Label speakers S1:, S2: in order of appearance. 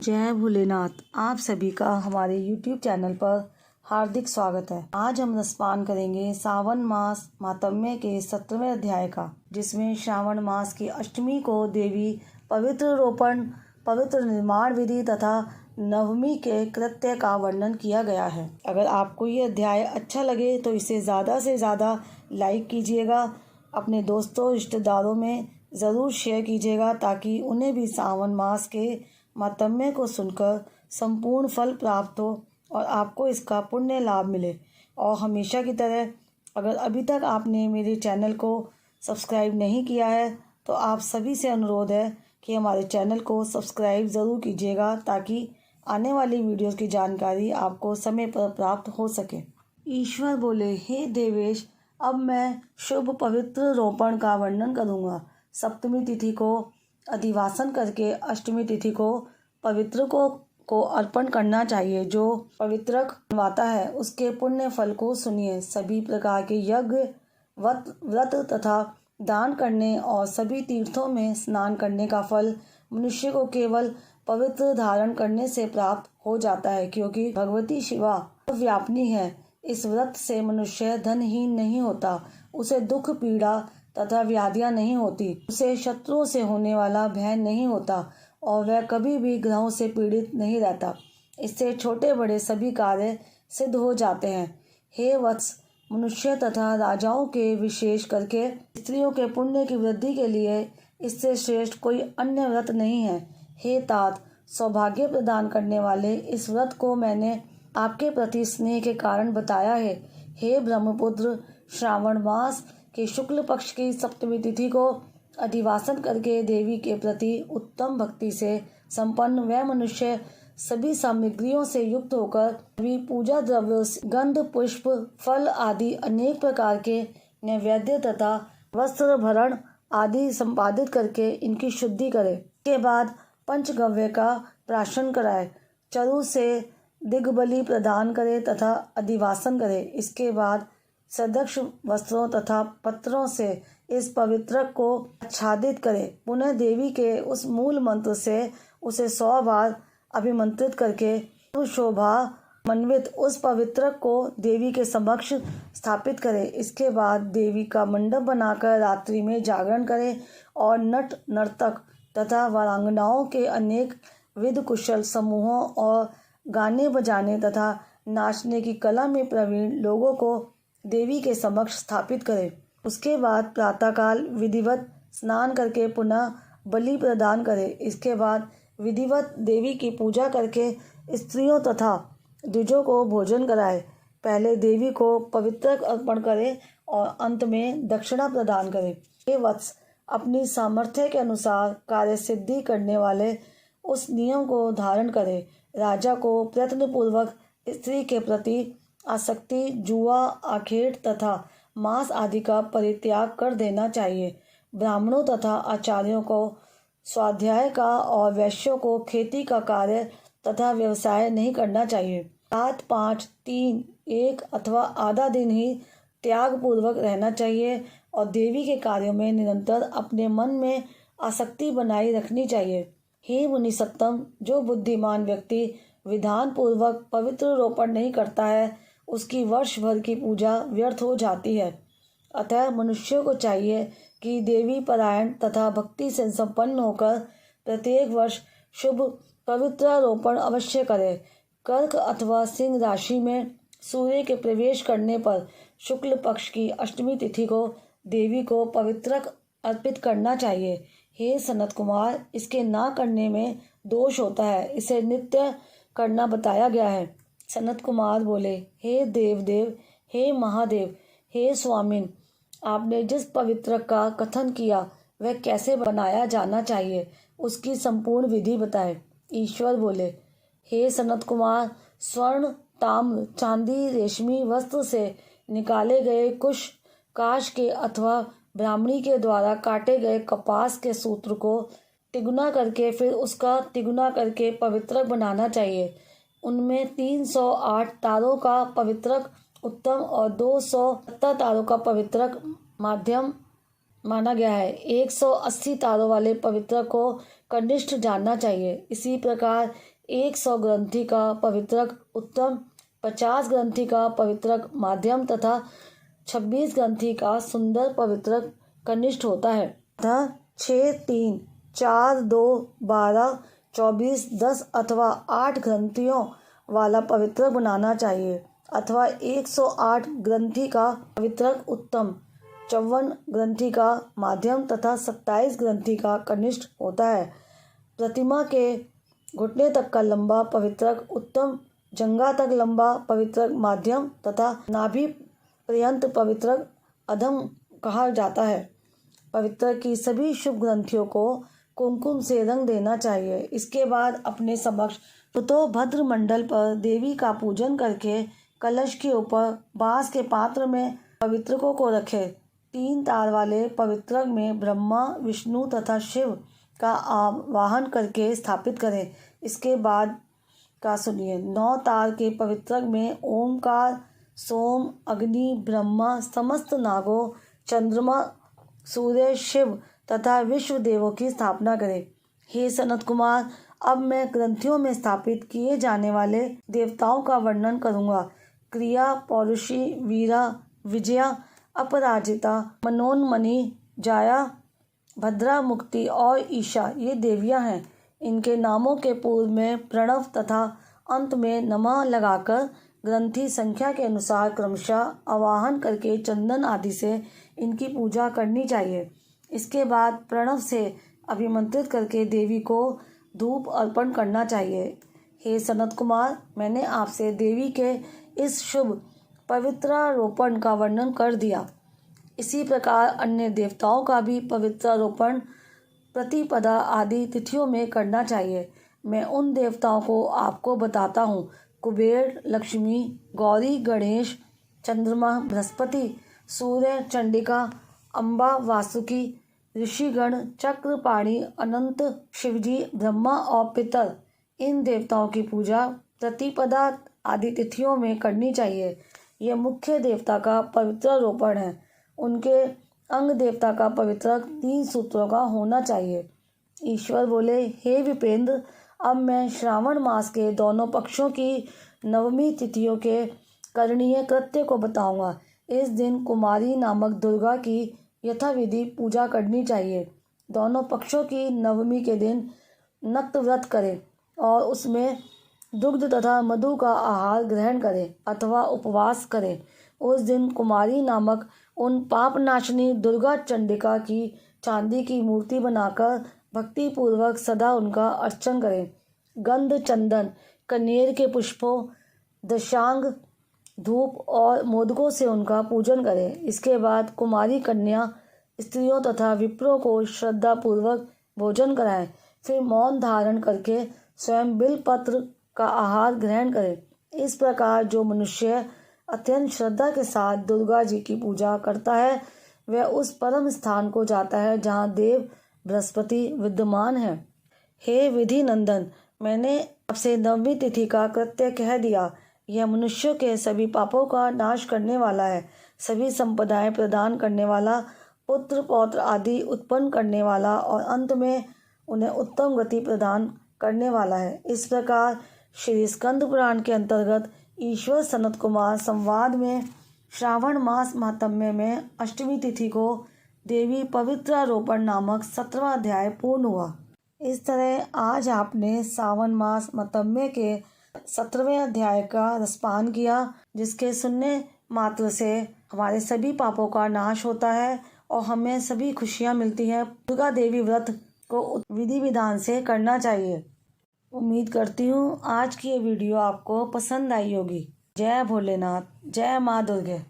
S1: जय भोलेनाथ। आप सभी का हमारे YouTube चैनल पर हार्दिक स्वागत है। आज हम रसपान करेंगे सावन मास मातम्य के 17वें अध्याय का, जिसमें श्रावण मास की अष्टमी को देवी पवित्र रोपण, पवित्र निर्माण विधि तथा नवमी के कृत्य का वर्णन किया गया है। अगर आपको ये अध्याय अच्छा लगे तो इसे ज़्यादा से ज़्यादा लाइक कीजिएगा, अपने दोस्तों रिश्तेदारों में ज़रूर शेयर कीजिएगा ताकि उन्हें भी सावन मास के मातम्य को सुनकर संपूर्ण फल प्राप्त हो और आपको इसका पुण्य लाभ मिले। और हमेशा की तरह अगर अभी तक आपने मेरे चैनल को सब्सक्राइब नहीं किया है तो आप सभी से अनुरोध है कि हमारे चैनल को सब्सक्राइब ज़रूर कीजिएगा ताकि आने वाली वीडियोस की जानकारी आपको समय पर प्राप्त हो सके। ईश्वर बोले, हे देवेश, अब मैं शुभ पवित्र रोपण का वर्णन करूँगा। सप्तमी तिथि को अधिवासन करके अष्टमी तिथि को पवित्र को अर्पण करना चाहिए। जो पवित्रक बनवाता है उसके पुण्य फल को सुनिए। सभी प्रकार के यज्ञ, व्रत तथा दान करने और सभी तीर्थों में स्नान करने का फल मनुष्य को केवल पवित्र धारण करने से प्राप्त हो जाता है, क्योंकि भगवती शिवा व्यापनी है। इस व्रत से मनुष्य धनहीन नहीं होता, उसे दुख पीड़ा तथा व्याधियां नहीं होती, उसे शत्रुओं से होने वाला भय नहीं होता और वह कभी भी ग्रहों से पीड़ित नहीं रहता। इससे छोटे बड़े सभी कार्य सिद्ध हो जाते हैं। हे वत्स, मनुष्य तथा राजाओं के विशेष करके स्त्रियों के पुण्य की वृद्धि के लिए इससे श्रेष्ठ कोई अन्य व्रत नहीं है। हे तात, सौभाग्य प्रदान करने वाले इस व्रत को मैंने आपके प्रति स्नेह के कारण बताया है। हे ब्रह्मपुत्र, श्रावण मास के शुक्ल पक्ष की सप्तमी तिथि को अधिवासन करके देवी के प्रति उत्तम भक्ति से संपन्न वह मनुष्य सभी सामग्रियों से युक्त होकर सभी पूजा द्रव्यों, गंध, पुष्प, फल आदि अनेक प्रकार के नैवेद्य तथा वस्त्र भरण आदि संपादित करके इनकी शुद्धि करे। के बाद पंचगव्य का प्राशन कराए, चरु से दिग्बली प्रदान करे तथा अधिवासन करे। इसके बाद सदक्ष वस्त्रों तथा पत्रों से इस पवित्र को आच्छादित करे। पुनः देवी के उस मूल मंत्र से उसे 100 बार अभिमंत्रित करके शोभा मनवित उस पवित्र को देवी के समक्ष स्थापित करे। इसके बाद देवी का मंडप बनाकर रात्रि में जागरण करे और नट नर्तक तथा वीरांगनाओं के अनेक विध कुशल समूहों और गाने बजाने तथा नाचने की कला में प्रवीण लोगों को देवी के समक्ष स्थापित करे। उसके बाद प्रातःकाल विधिवत स्नान करके पुनः बलि प्रदान करे। इसके बाद विधिवत देवी की पूजा करके स्त्रियों तथा द्विजों को भोजन कराए। पहले देवी को पवित्र अर्पण करे और अंत में दक्षिणा प्रदान करे। हे वत्स, अपनी सामर्थ्य के अनुसार कार्य सिद्धि करने वाले उस नियम को धारण करे। राजा को प्रयत्नपूर्वक स्त्री के प्रति आसक्ति, जुआ, आखेट तथा मांस आदि का परित्याग कर देना चाहिए। ब्राह्मणों तथा आचार्यों को स्वाध्याय का और वैश्यों को खेती का कार्य तथा व्यवसाय नहीं करना चाहिए। 7, 5, 3, 1 अथवा आधा दिन ही त्याग पूर्वक रहना चाहिए और देवी के कार्यों में निरंतर अपने मन में आसक्ति बनाई रखनी चाहिए। हे मुनि सत्तम, जो बुद्धिमान व्यक्ति विधान पूर्वक पवित्र रोपण नहीं करता है उसकी वर्ष भर की पूजा व्यर्थ हो जाती है। अतः मनुष्यों को चाहिए कि देवी परायण तथा भक्ति से संपन्न होकर प्रत्येक वर्ष शुभ पवित्र रोपण अवश्य करे। कर्क अथवा सिंह राशि में सूर्य के प्रवेश करने पर शुक्ल पक्ष की अष्टमी तिथि को देवी को पवित्रक अर्पित करना चाहिए। हे सनत कुमार, इसके ना करने में दोष होता है, इसे नित्य करना बताया गया है। सनत कुमार बोले, हे देवदेव, हे महादेव, हे स्वामिन, आपने जिस पवित्र का कथन किया वह कैसे बनाया जाना चाहिए उसकी संपूर्ण विधि बताए। ईश्वर बोले, हे सनत कुमार, स्वर्ण, ताम्र, चांदी, रेशमी वस्त्र से निकाले गए कुश, काश के अथवा ब्राह्मणी के द्वारा काटे गए कपास के सूत्र को तिगुना करके फिर उसका तिगुना करके पवित्रक बनाना चाहिए। उनमें 308 तारों का पवित्रक उत्तम और 270 तारों का पवित्रक माध्यम माना गया है। 180 तारों वाले पवित्रक को कनिष्ठ जानना चाहिए। इसी प्रकार 100 ग्रंथि का पवित्रक उत्तम, 50 ग्रंथि का पवित्रक मध्यम तथा 26 ग्रंथि का सुंदर पवित्रक कनिष्ठ होता है तथा 6, 3, 4, 2, 12, 24, 10 अथवा 8 ग्रंथियों वाला पवित्रक बनाना चाहिए अथवा 108 ग्रंथि का पवित्रक उत्तम, 54 ग्रंथि का माध्यम तथा 27 ग्रंथि का कनिष्ठ होता है। प्रतिमा के घुटने तक का लंबा पवित्रक उत्तम, जंघा तक लंबा पवित्रक माध्यम तथा नाभि पर्यंत पवित्रक अधम कहा जाता है। पवित्रक की सभी शुभ ग्रंथियों को कुमकुम से रंग देना चाहिए। इसके बाद अपने समक्ष भद्र मंडल पर देवी का पूजन करके कलश के ऊपर बांस के पात्र में पवित्रकों को रखें। 3 तार वाले पवित्रक में ब्रह्मा, विष्णु तथा शिव का आवाहन करके स्थापित करें। इसके बाद का सुनिए। 9 तार के पवित्रक में ओमकार, सोम, अग्नि, ब्रह्मा, समस्त नागों, चंद्रमा, सूर्य, शिव तथा विश्व देवों की स्थापना करें। हे सनत कुमार, अब मैं ग्रंथियों में स्थापित किए जाने वाले देवताओं का वर्णन करूँगा। क्रिया, पौरुषी, वीरा, विजया, अपराजिता, मनोन्मणि, जाया, भद्रा, मुक्ति और ईशा ये देवियां हैं। इनके नामों के पूर्व में प्रणव तथा अंत में नमः लगाकर ग्रंथि संख्या के अनुसार क्रमशः आवाहन करके चंदन आदि से इनकी पूजा करनी चाहिए। इसके बाद प्रणव से अभिमंत्रित करके देवी को धूप अर्पण करना चाहिए। हे सनत कुमार, मैंने आपसे देवी के इस शुभ पवित्रारोपण का वर्णन कर दिया। इसी प्रकार अन्य देवताओं का भी पवित्रारोपण प्रतिपदा आदि तिथियों में करना चाहिए। मैं उन देवताओं को आपको बताता हूँ। कुबेर, लक्ष्मी, गौरी, गणेश, चंद्रमा, बृहस्पति, सूर्य, चंडिका, अम्बा, वासुकी, ऋषिगण, चक्रपाणि, अनंत, शिवजी, ब्रह्मा और पितर, इन देवताओं की पूजा प्रतिपदा आदि तिथियों में करनी चाहिए। यह मुख्य देवता का पवित्रारोपण है। उनके अंग देवता का पवित्रक 3 सूत्रों का होना चाहिए। ईश्वर बोले, हे विपेंद्र, अब मैं श्रावण मास के दोनों पक्षों की नवमी तिथियों के करणीय कृत्य को बताऊंगा। इस दिन कुमारी नामक दुर्गा की यथाविधि पूजा करनी चाहिए। दोनों पक्षों की नवमी के दिन नक्त व्रत करें और उसमें दुग्ध तथा मधु का आहार ग्रहण करें अथवा उपवास करें। उस दिन कुमारी नामक उन पापनाशिनी दुर्गा चंडिका की चांदी की मूर्ति बनाकर भक्ति पूर्वक सदा उनका अर्चन करें। गंध, चंदन, कनेर के पुष्पों, दशांग, धूप और मोदकों से उनका पूजन करें। इसके बाद कुमारी कन्या स्त्रियों तथा विप्रों को श्रद्धा पूर्वक भोजन कराएं। फिर मौन धारण करके स्वयं बिलपत्र का आहार ग्रहण करें। इस प्रकार जो मनुष्य अत्यंत श्रद्धा के साथ दुर्गा जी की पूजा करता है वह उस परम स्थान को जाता है जहाँ देव बृहस्पति विद्यमान है। हे विधि नंदन, मैंने आपसे नवमी तिथि का कृत्य कह दिया। यह मनुष्यों के सभी पापों का नाश करने वाला है, सभी संपदाएं प्रदान करने वाला, पुत्र पौत्र आदि उत्पन्न करने वाला और अंत में उन्हें उत्तम गति प्रदान करने वाला है। इस प्रकार श्री स्कंद पुराण के अंतर्गत ईश्वर सनत कुमार संवाद में श्रावण मास महात्म्य में अष्टमी तिथि को देवी पवित्रारोपण नामक 17वां अध्याय पूर्ण हुआ। इस तरह आज आपने सावन मास महात्म्य के 17वें अध्याय का रसपान किया, जिसके सुनने मात्र से हमारे सभी पापों का नाश होता है और हमें सभी खुशियाँ मिलती हैं। दुर्गा देवी व्रत को विधि विधान से करना चाहिए। उम्मीद करती हूँ आज की ये वीडियो आपको पसंद आई होगी। जय भोलेनाथ, जय माँ दुर्गे।